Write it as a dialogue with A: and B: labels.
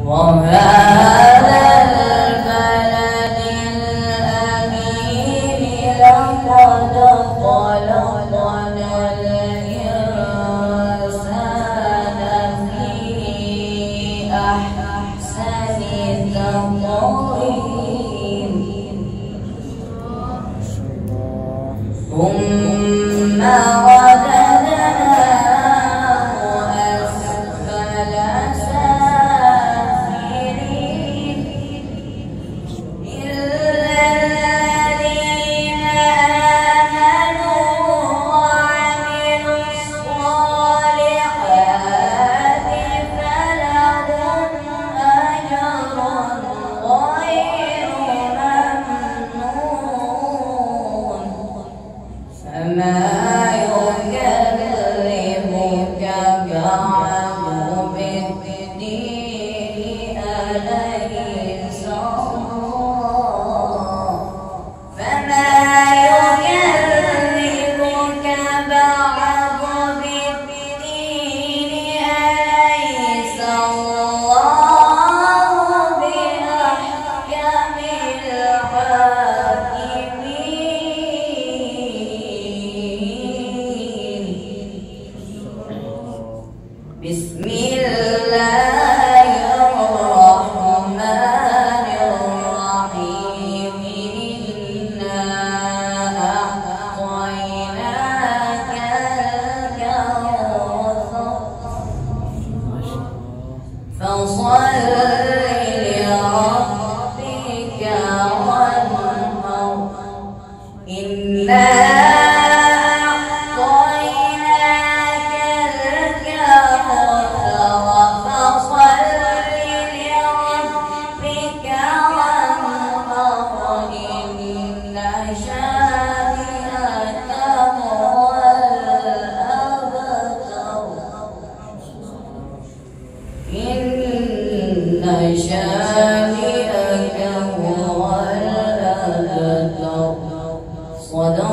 A: وهذا البلد الأمين لقد خلقنا الإنسان في أحسن تقويم ثم رددناه أسفل سافلين إلا الذين آمنوا وعملوا الصالحات فلهم أجر غير ممنون فما يكذبك بعد بالدين أليس الله فما يكذبك بعد بالدين أليس الله بأحكم الحاكمين بسم الله الرحمن الرحيم إنا أعطيناك الكوثر فصل لربك وانحر إنا أعطيناك الكوثر فصل لربك وانحر إن شانئك هو الأبتر إن شانئك هو الأبتر صدق